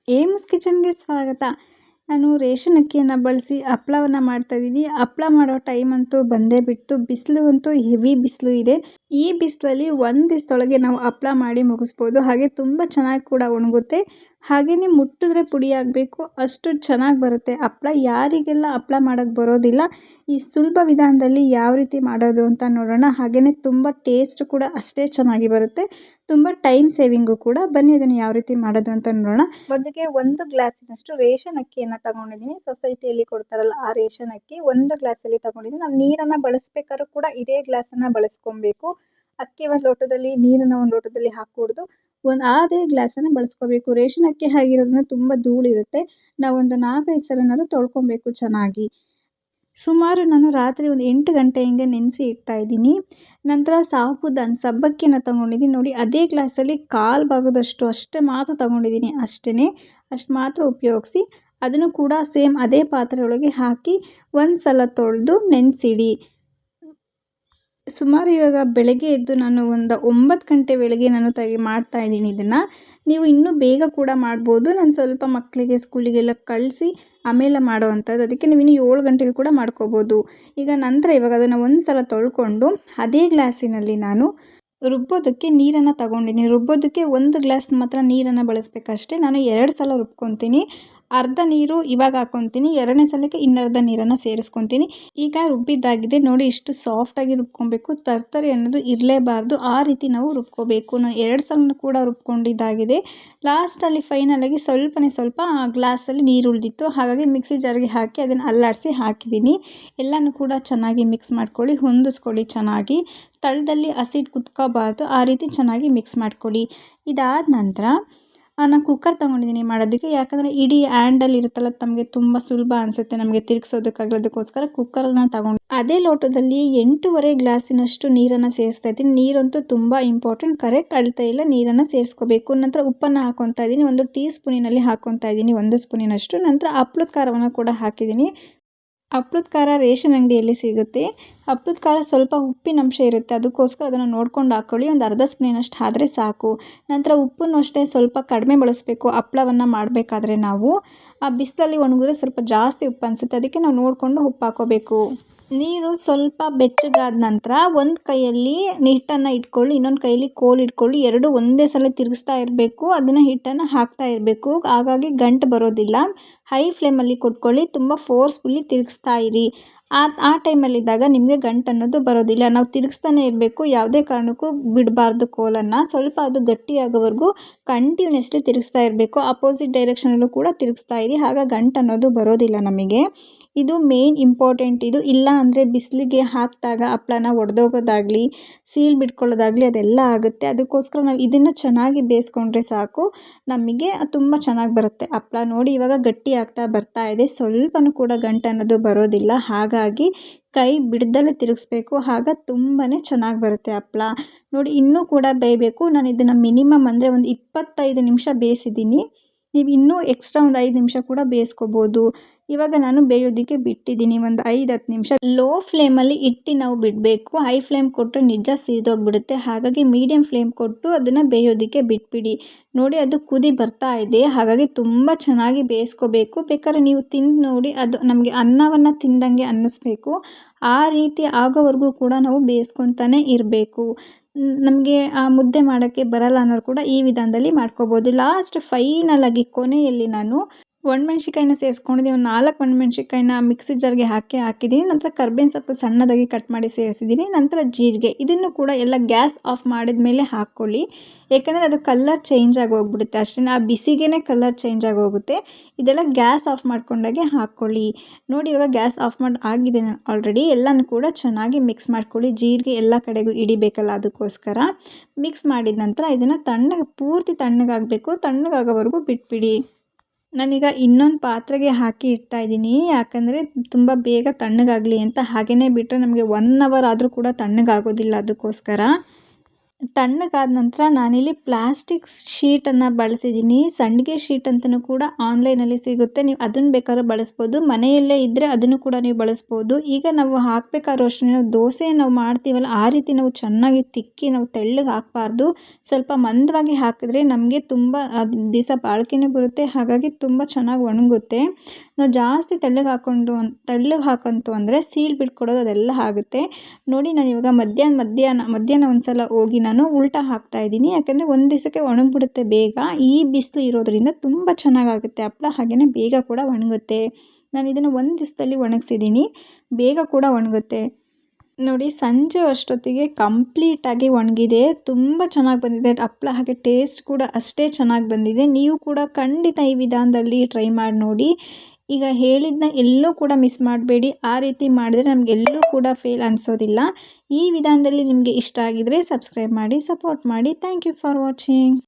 AIIMS ಕಿಚನ್ಗೆ ಸ್ವಾಗತ. ನಾನು ration ಅಕ್ಕಿಯನ್ನು ಬಳಸಿ ಹಪ್ಳವನ್ನು ಮಾಡ್ತಾಯಿದ್ದೀನಿ. ಹಪ್ಳ ಮಾಡೋ ಟೈಮ್ ಅಂತೂ ಬಂದೇ ಬಿಡ್ತು. ಬಿಸಿಲು ಅಂತೂ ಹೆವಿ ಬಿಸಿಲು ಇದೆ. ಈ ಬಿಸಿಲಲ್ಲಿ ಒಂದು ದಿವಸದೊಳಗೆ ನಾವು ಹಪ್ಳ ಮಾಡಿ ಮುಗಿಸ್ಬೋದು. ಹಾಗೆ ತುಂಬ ಚೆನ್ನಾಗಿ ಕೂಡ ಒಣಗುತ್ತೆ. ಹಾಗೆಯೇ ಮುಟ್ಟಿದ್ರೆ ಪುಡಿ ಆಗಬೇಕು, ಅಷ್ಟು ಚೆನ್ನಾಗಿ ಬರುತ್ತೆ ಹಪ್ಳ. ಯಾರಿಗೆಲ್ಲ ಹಪ್ಳ ಮಾಡೋಕ್ಕೆ ಬರೋದಿಲ್ಲ, ಈ ಸುಲಭ ವಿಧಾನದಲ್ಲಿ ಯಾವ ರೀತಿ ಮಾಡೋದು ಅಂತ ನೋಡೋಣ. ಹಾಗೆಯೇ ತುಂಬ ಟೇಸ್ಟ್ ಕೂಡ ಅಷ್ಟೇ ಚೆನ್ನಾಗಿ ಬರುತ್ತೆ, ತುಂಬ ಟೈಮ್ ಸೇವಿಂಗು ಕೂಡ. ಬನ್ನಿ ಅದನ್ನು ಯಾವ ರೀತಿ ಮಾಡೋದು ಅಂತ ನೋಡೋಣ. ಮೊದಲಿಗೆ 1 ಗ್ಲಾಸಿನಷ್ಟು ರೇಷನ್ ಅಕ್ಕಿಯನ್ನು ತಗೊಂಡಿದ್ದೀನಿ. ಸೊಸೈಟಿಯಲ್ಲಿ ಕೊಡ್ತಾರಲ್ಲ ಆ ರೇಷನ್ ಅಕ್ಕಿ 1 ಗ್ಲಾಸಲ್ಲಿ ತಗೊಂಡಿದ್ದೀನಿ. ನಾವು ನೀರನ್ನು ಬಳಸಬೇಕಾದ್ರೂ ಕೂಡ ಇದೇ ಗ್ಲಾಸನ್ನು ಬಳಸ್ಕೊಬೇಕು. ಅಕ್ಕಿ ಒಂದು ಲೋಟದಲ್ಲಿ, ನೀರನ್ನು ಒಂದು ಲೋಟದಲ್ಲಿ ಹಾಕೂಡ್ದು, ಅದೇ ಗ್ಲಾಸನ್ನು ಬಳಸ್ಕೋಬೇಕು. ರೇಷನ್ ಅಕ್ಕಿ ಆಗಿರೋದ್ರಿಂದ ತುಂಬ ಧೂಳಿರುತ್ತೆ. ನಾವೊಂದು 4-5 ಸಲನಾದ್ರೂ ತೊಳ್ಕೊಬೇಕು ಚೆನ್ನಾಗಿ. ಸುಮಾರು ನಾನು ರಾತ್ರಿ ಒಂದು 8 ಗಂಟೆ ಹಿಂಗೆ ನೆನೆಸಿ ಇಡ್ತಾಯಿದ್ದೀನಿ. ನಂತರ ಸಾಬುದಾನ ಸಬ್ಬಕ್ಕಿನ ತೊಗೊಂಡಿದ್ದೀನಿ. ನೋಡಿ, ಅದೇ ಗ್ಲಾಸಲ್ಲಿ 1/4 ಭಾಗದಷ್ಟು ಅಷ್ಟೇ ಮಾತ್ರ ತೊಗೊಂಡಿದ್ದೀನಿ. ಅಷ್ಟು ಮಾತ್ರ ಉಪಯೋಗಿಸಿ ಅದನ್ನು ಕೂಡ ಸೇಮ್ ಅದೇ ಪಾತ್ರೆಯೊಳಗೆ ಹಾಕಿ ಒಂದು ಸಲ ತೊಳೆದು ನೆನೆಸಿಡಿ. ಸುಮಾರು ಇವಾಗ ಬೆಳಗ್ಗೆ ಎದ್ದು ನಾನು ಒಂದು 9 ಗಂಟೆ ವೇಳೆಗೆ ನಾನು ಮಾಡ್ತಾಯಿದ್ದೀನಿ ಇದನ್ನು. ನೀವು ಇನ್ನೂ ಬೇಗ ಕೂಡ ಮಾಡ್ಬೋದು. ನಾನು ಸ್ವಲ್ಪ ಮಕ್ಕಳಿಗೆ ಸ್ಕೂಲಿಗೆಲ್ಲ ಕಳಿಸಿ ಆಮೇಲೆ ಮಾಡೋ ಅಂಥದ್ದು. ಅದಕ್ಕೆ ನೀವು ಇನ್ನೂ 7 ಗಂಟೆಗೆ ಕೂಡ ಮಾಡ್ಕೋಬೋದು. ಇವಾಗ ಅದನ್ನು ಒಂದು ಸಲ ತೊಳ್ಕೊಂಡು ಅದೇ ಗ್ಲಾಸಿನಲ್ಲಿ ನಾನು ರುಬ್ಬೋದಕ್ಕೆ ನೀರನ್ನು ತಗೊಂಡಿದ್ದೀನಿ. ರುಬ್ಬೋದಕ್ಕೆ 1 ಗ್ಲಾಸ್ ಮಾತ್ರ ನೀರನ್ನು ಬಳಸಬೇಕಷ್ಟೇ. ನಾನು 2 ಸಲ ರುಬ್ಕೊತೀನಿ. ಅರ್ಧ ನೀರು ಇವಾಗ ಹಾಕ್ಕೊತೀನಿ, 2ನೇ ಸಲಕ್ಕೆ ಇನ್ನರ್ಧ ನೀರನ್ನು ಸೇರಿಸ್ಕೊತೀನಿ. ಈಗ ರುಬ್ಬಿದ್ದಾಗಿದೆ ನೋಡಿ, ಇಷ್ಟು ಸಾಫ್ಟಾಗಿ ರುಬ್ಕೊಬೇಕು. ತರ್ತರಿ ಅನ್ನೋದು ಇರಲೇಬಾರ್ದು, ಆ ರೀತಿ ನಾವು ರುಬ್ಕೋಬೇಕು. ನಾನು 2 ಸಲ ಕೂಡ ರುಬ್ಕೊಂಡಿದ್ದಾಗಿದೆ. ಲಾಸ್ಟಲ್ಲಿ ಫೈನಲಾಗಿ ಸ್ವಲ್ಪ ಗ್ಲಾಸಲ್ಲಿ ನೀರು ಉಳಿದಿತ್ತು, ಹಾಗಾಗಿ ಮಿಕ್ಸಿ ಜಾರಿಗೆ ಹಾಕಿ ಅದನ್ನು ಅಲ್ಲಾಡಿಸಿ ಹಾಕಿದ್ದೀನಿ. ಎಲ್ಲನೂ ಕೂಡ ಚೆನ್ನಾಗಿ ಮಿಕ್ಸ್ ಮಾಡ್ಕೊಳ್ಳಿ, ಹೊಂದಿಸ್ಕೊಳ್ಳಿ ಚೆನ್ನಾಗಿ. ತಳದಲ್ಲಿ ಹಸಿಟ್ಟು ಕುತ್ಕೋಬಾರ್ದು, ಆ ರೀತಿ ಚೆನ್ನಾಗಿ ಮಿಕ್ಸ್ ಮಾಡ್ಕೊಳ್ಳಿ. ಇದಾದ ನಂತರ ನಾನು ಕುಕ್ಕರ್ ತೊಗೊಂಡಿದ್ದೀನಿ ಮಾಡೋದಕ್ಕೆ. ಯಾಕಂದರೆ ಇಡೀ ಹ್ಯಾಂಡಲ್ ಇರುತ್ತಲ್ಲ, ತಮಗೆ ತುಂಬ ಸುಲಭ ಅನಿಸುತ್ತೆ ನಮಗೆ ತಿರುಗಿಸೋದಕ್ಕಾಗಲೋದಕ್ಕೋಸ್ಕರ ಕುಕ್ಕರನ್ನು ತಗೊಂಡು ಅದೇ ಲೋಟದಲ್ಲಿ 8.5 ಗ್ಲಾಸಿನಷ್ಟು ನೀರನ್ನು ಸೇರಿಸ್ತಾ ಇದ್ದೀನಿ. ನೀರಂತೂ ತುಂಬ ಇಂಪಾರ್ಟೆಂಟ್, ಕರೆಕ್ಟ್ ಅಳತೆ ಇಲ್ಲ, ನೀರನ್ನು ಸೇರಿಸ್ಕೋಬೇಕು. ನಂತರ ಉಪ್ಪನ್ನು ಹಾಕ್ಕೊತಾ ಇದ್ದೀನಿ. 1 ಟೀ ಸ್ಪೂನಿನಲ್ಲಿ ಹಾಕ್ಕೊತಾ ಇದ್ದೀನಿ, 1 ಸ್ಪೂನಿನಷ್ಟು. ನಂತರ ಹಪ್ಳದ ಖಾರವನ್ನು ಕೂಡ ಹಾಕಿದ್ದೀನಿ. ಹಪ್ಳದ ಖಾರ ರೇಷನ್ ಅಂಗಡಿಯಲ್ಲಿ ಸಿಗುತ್ತೆ. ಹಪ್ಳದ ಖಾರ ಸ್ವಲ್ಪ ಉಪ್ಪಿನಂಶ ಇರುತ್ತೆ, ಅದಕ್ಕೋಸ್ಕರ ಅದನ್ನು ನೋಡ್ಕೊಂಡು ಹಾಕ್ಕೊಳ್ಳಿ. ಒಂದು ಅರ್ಧ ಸ್ಪೂನಿನಷ್ಟು ಆದರೆ ಸಾಕು. ನಂತರ ಉಪ್ಪನ್ನು ಅಷ್ಟೇ ಸ್ವಲ್ಪ ಕಡಿಮೆ ಬಳಸಬೇಕು. ಹಪ್ಳವನ್ನು ಮಾಡಬೇಕಾದ್ರೆ ನಾವು ಆ ಬಿಸಿಲಲ್ಲಿ ಒಣಗಿದ್ರೆ ಸ್ವಲ್ಪ ಜಾಸ್ತಿ ಉಪ್ಪು ಅನಿಸುತ್ತೆ, ಅದಕ್ಕೆ ನಾವು ನೋಡಿಕೊಂಡು ಉಪ್ಪು ಹಾಕ್ಕೋಬೇಕು. ನೀರು ಸ್ವಲ್ಪ ಬೆಚ್ಚಗಾದ ನಂತರ ಒಂದು ಕೈಯಲ್ಲಿ ಹಿಟ್ಟನ್ನು ಇಟ್ಕೊಳ್ಳಿ, ಇನ್ನೊಂದು ಕೈಯಲ್ಲಿ ಕೋಲು ಇಟ್ಕೊಳ್ಳಿ. 2 ಒಂದೇ ಸಲ ತಿರುಗಿಸ್ತಾ ಇರಬೇಕು. ಅದನ್ನು ಹಿಟ್ಟನ್ನು ಹಾಕ್ತಾ ಇರಬೇಕು, ಹಾಗಾಗಿ ಗಂಟು ಬರೋದಿಲ್ಲ. ಹೈ ಫ್ಲೇಮಲ್ಲಿ ಕೊಟ್ಕೊಳ್ಳಿ, ತುಂಬ ಫೋರ್ಸ್ಫುಲ್ಲಿ ತಿರುಗಿಸ್ತಾ ಇರಿ. ಆ ಟೈಮಲ್ಲಿದ್ದಾಗ ನಿಮಗೆ ಗಂಟು ಅನ್ನೋದು ಬರೋದಿಲ್ಲ. ನಾವು ತಿರುಗಿಸ್ತಾನೆ ಇರಬೇಕು, ಯಾವುದೇ ಕಾರಣಕ್ಕೂ ಬಿಡಬಾರ್ದು ಕೋಲನ್ನು. ಸ್ವಲ್ಪ ಅದು ಗಟ್ಟಿಯಾಗೋವರೆಗೂ ಕಂಟಿನ್ಯೂಸ್ಲಿ ತಿರುಗಿಸ್ತಾ ಇರಬೇಕು. ಅಪೋಸಿಟ್ ಡೈರೆಕ್ಷನಲ್ಲೂ ಕೂಡ ತಿರುಗಿಸ್ತಾ ಇರಿ, ಆಗ ಗಂಟು ಅನ್ನೋದು ಬರೋದಿಲ್ಲ ನಮಗೆ. ಇದು ಮೇನ್ ಇಂಪಾರ್ಟೆಂಟ್. ಇದು ಇಲ್ಲ ಅಂದರೆ ಬಿಸಿಲಿಗೆ ಹಾಕಿದಾಗ ಹಪ್ಳನ ಒಡೆದೋಗೋದಾಗಲಿ, ಸೀಲ್ ಬಿಟ್ಕೊಳ್ಳೋದಾಗಲಿ ಅದೆಲ್ಲ ಆಗುತ್ತೆ. ಅದಕ್ಕೋಸ್ಕರ ನಾವು ಇದನ್ನು ಚೆನ್ನಾಗಿ ಬೇಯಿಸ್ಕೊಂಡ್ರೆ ಸಾಕು, ನಮಗೆ ತುಂಬ ಚೆನ್ನಾಗಿ ಬರುತ್ತೆ ಹಪ್ಳ. ನೋಡಿ, ಇವಾಗ ಗಟ್ಟಿ ಆಗ್ತಾ ಬರ್ತಾ ಇದೆ, ಸ್ವಲ್ಪನೂ ಕೂಡ ಗಂಟು ಅನ್ನೋದು ಬರೋದಿಲ್ಲ. ಹಾಗಾಗಿ ಕೈ ಬಿಡ್ದಲ್ಲೇ ತಿರುಗಿಸ್ಬೇಕು, ಆಗ ತುಂಬಾ ಚೆನ್ನಾಗಿ ಬರುತ್ತೆ ಹಪ್ಳ. ನೋಡಿ, ಇನ್ನೂ ಕೂಡ ಬೇಯಬೇಕು. ನಾನು ಇದನ್ನು ಮಿನಿಮಮ್ ಅಂದರೆ ಒಂದು 25 ನಿಮಿಷ ಬೇಯಿಸಿದ್ದೀನಿ. ನೀವು ಇನ್ನೂ ಎಕ್ಸ್ಟ್ರಾ ಒಂದು 5 ನಿಮಿಷ ಕೂಡ ಬೇಯಿಸ್ಕೋಬೋದು. ಇವಾಗ ನಾನು ಬೇಯೋದಕ್ಕೆ ಬಿಟ್ಟಿದ್ದೀನಿ ಒಂದು 5-10 ನಿಮಿಷ. ಲೋ ಫ್ಲೇಮಲ್ಲಿ ಇಟ್ಟು ನಾವು ಬಿಡಬೇಕು. ಹೈ ಫ್ಲೇಮ್ ಕೊಟ್ಟರೆ ನಿಜ ಸೀದೋಗಿಬಿಡುತ್ತೆ. ಹಾಗಾಗಿ ಮೀಡಿಯಮ್ ಫ್ಲೇಮ್ ಕೊಟ್ಟು ಅದನ್ನು ಬೇಯೋದಕ್ಕೆ ಬಿಟ್ಬಿಡಿ. ನೋಡಿ, ಅದು ಕುದಿ ಬರ್ತಾ ಇದೆ, ಹಾಗಾಗಿ ತುಂಬ ಚೆನ್ನಾಗಿ ಬೇಯಿಸ್ಕೋಬೇಕು. ಬೇಕಾದ್ರೆ ನೀವು ತಿಂದು ನೋಡಿ, ಅದು ನಮಗೆ ಅನ್ನವನ್ನು ತಿಂದಂಗೆ ಅನ್ನಿಸ್ಬೇಕು. ಆ ರೀತಿ ಆಗೋವರೆಗೂ ಕೂಡ ನಾವು ಬೇಯಿಸ್ಕೊತಾನೆ ಇರಬೇಕು. ನಮಗೆ ಆ ಮುದ್ದೆ ಮಾಡೋಕ್ಕೆ ಬರಲ್ಲ ಅನ್ನೋರು ಕೂಡ ಈ ವಿಧಾನದಲ್ಲಿ ಮಾಡ್ಕೋಬೋದು. ಲಾಸ್ಟ್ ಫೈನಲಾಗಿ ಕೊನೆಯಲ್ಲಿ ನಾನು ಒಣಮೆಣ್ಸಿಕಾಯಿನ ಸೇರಿಸ್ಕೊಂಡಿದ್ದೀನಿ. ಒಂದು 4 ಒಣಮೆಣ್ಸಿಕಾಯಿನ ಮಿಕ್ಸಿ ಜಾರ್ಗೆ ಹಾಕಿದ್ದೀನಿ. ನಂತರ ಕರ್ಬೇವಿನ ಸೊಪ್ಪು ಸಣ್ಣದಾಗಿ ಕಟ್ ಮಾಡಿ ಸೇರಿಸಿದ್ದೀನಿ. ನಂತರ ಜೀರಿಗೆ, ಇದನ್ನು ಕೂಡ ಎಲ್ಲ ಗ್ಯಾಸ್ ಆಫ್ ಮಾಡಿದ ಮೇಲೆ ಹಾಕ್ಕೊಳ್ಳಿ. ಏಕೆಂದರೆ ಅದು ಕಲರ್ ಚೇಂಜ್ ಆಗಿ ಹೋಗ್ಬಿಡುತ್ತೆ ಅಷ್ಟೇ, ಆ ಬಿಸಿಗೇ ಕಲರ್ ಚೇಂಜ್ ಆಗಿ ಹೋಗುತ್ತೆ. ಇದೆಲ್ಲ ಗ್ಯಾಸ್ ಆಫ್ ಮಾಡ್ಕೊಂಡಾಗೆ ಹಾಕ್ಕೊಳ್ಳಿ. ನೋಡಿ, ಇವಾಗ ಗ್ಯಾಸ್ ಆಫ್ ಮಾಡಿ ಆಗಿದೆ ಆಲ್ರೆಡಿ. ಎಲ್ಲನೂ ಕೂಡ ಚೆನ್ನಾಗಿ ಮಿಕ್ಸ್ ಮಾಡ್ಕೊಳ್ಳಿ. ಜೀರಿಗೆ ಎಲ್ಲ ಕಡೆಗೂ ಹಿಡಿಬೇಕಲ್ಲ, ಅದಕ್ಕೋಸ್ಕರ ಮಿಕ್ಸ್ ಮಾಡಿದ ನಂತರ ಇದನ್ನು ಪೂರ್ತಿ ತಣ್ಣಗಾಗಬೇಕು. ತಣ್ಣಗಾಗೋವರೆಗೂ ಬಿಟ್ಬಿಡಿ. ನಾನೀಗ ಇನ್ನೊಂದು ಪಾತ್ರೆಗೆ ಹಾಕಿ ಇಡ್ತಾಯಿದ್ದೀನಿ, ಯಾಕಂದರೆ ತುಂಬ ಬೇಗ ತಣ್ಣಗಾಗಲಿ ಅಂತ. ಹಾಗೆಯೇ ಬಿಟ್ಟರೆ ನಮಗೆ 1 ಅವರ್ ಆದರೂ ಕೂಡ ತಣ್ಣಗಾಗೋದಿಲ್ಲ, ಅದಕ್ಕೋಸ್ಕರ. ತಣ್ಣಗಾದ ನಂತರ ನಾನಿಲ್ಲಿ ಪ್ಲಾಸ್ಟಿಕ್ ಶೀಟನ್ನು ಬಳಸಿದ್ದೀನಿ. ಸಂಡಿಗೆ ಶೀಟ್ ಅಂತಲೂ ಕೂಡ ಆನ್ಲೈನಲ್ಲಿ ಸಿಗುತ್ತೆ, ನೀವು ಅದನ್ನು ಬೇಕಾದ್ರೂ ಬಳಸ್ಬೋದು. ಮನೆಯಲ್ಲೇ ಇದ್ದರೆ ಅದನ್ನು ಕೂಡ ನೀವು ಬಳಸ್ಬೋದು. ಈಗ ನಾವು ಹಾಕಬೇಕಾದ್ರೂ ಅಷ್ಟೇ, ನಾವು ದೋಸೆ ನಾವು ಮಾಡ್ತೀವಲ್ಲ ಆ ರೀತಿ ನಾವು ಚೆನ್ನಾಗಿ ತಿಕ್ಕಿ ನಾವು ತೆಳ್ಳಗೆ ಹಾಕಬಾರ್ದು. ಸ್ವಲ್ಪ ಮಂದವಾಗಿ ಹಾಕಿದ್ರೆ ನಮಗೆ ತುಂಬ ದಿವಸ ಬಾಳಿಕೆನೂ ಬರುತ್ತೆ, ಹಾಗಾಗಿ ತುಂಬ ಚೆನ್ನಾಗಿ ಒಣಗುತ್ತೆ. ನಾವು ಜಾಸ್ತಿ ತೆಳ್ಳಗೆ ಹಾಕಂತು ಅಂದರೆ ಸೀಳು ಬಿಟ್ಕೊಡೋದು ಅದೆಲ್ಲ ಆಗುತ್ತೆ. ನೋಡಿ, ನಾನು ಇವಾಗ ಮಧ್ಯಾಹ್ನ ಒಂದು ಸಲ ಹೋಗಿ ನಾನು ಉಲ್ಟಾ ಹಾಕ್ತಾಯಿದ್ದೀನಿ, ಯಾಕಂದರೆ ಒಂದು ದಿವಸಕ್ಕೆ ಒಣಗಿಬಿಡುತ್ತೆ ಬೇಗ. ಈ ಬಿಸಿಲು ಇರೋದ್ರಿಂದ ತುಂಬ ಚೆನ್ನಾಗಾಗುತ್ತೆ ಹಪ್ಪಳ, ಹಾಗೆಯೇ ಬೇಗ ಕೂಡ ಒಣಗುತ್ತೆ. ನಾನು ಇದನ್ನು ಒಂದು ದಿವಸದಲ್ಲಿ ಒಣಗಿಸಿದ್ದೀನಿ, ಬೇಗ ಕೂಡ ಒಣಗುತ್ತೆ. ನೋಡಿ, ಸಂಜೆ ಅಷ್ಟೊತ್ತಿಗೆ ಕಂಪ್ಲೀಟಾಗಿ ಒಣಗಿದೆ, ತುಂಬ ಚೆನ್ನಾಗಿ ಬಂದಿದೆ ಹಪ್ಪಳ, ಹಾಗೆ ಟೇಸ್ಟ್ ಕೂಡ ಅಷ್ಟೇ ಚೆನ್ನಾಗಿ ಬಂದಿದೆ. ನೀವು ಕೂಡ ಖಂಡಿತ ಈ ವಿಧಾನದಲ್ಲಿ ಟ್ರೈ ಮಾಡಿ ನೋಡಿ. ಈಗ ಹೇಳಿದ್ದನ್ನ ಎಲ್ಲೂ ಕೂಡ ಮಿಸ್ ಮಾಡಬೇಡಿ, ಆ ರೀತಿ ಮಾಡಿದ್ರೆ ನಮಗೆಲ್ಲೂ ಕೂಡ ಫೇಲ್ ಅನಿಸೋದಿಲ್ಲ. ಈ ವಿಧಾನದಲ್ಲಿ ನಿಮಗೆ ಇಷ್ಟ ಆಗಿದರೆ ಸಬ್ಸ್ಕ್ರೈಬ್ ಮಾಡಿ, ಸಪೋರ್ಟ್ ಮಾಡಿ. Thank you for watching.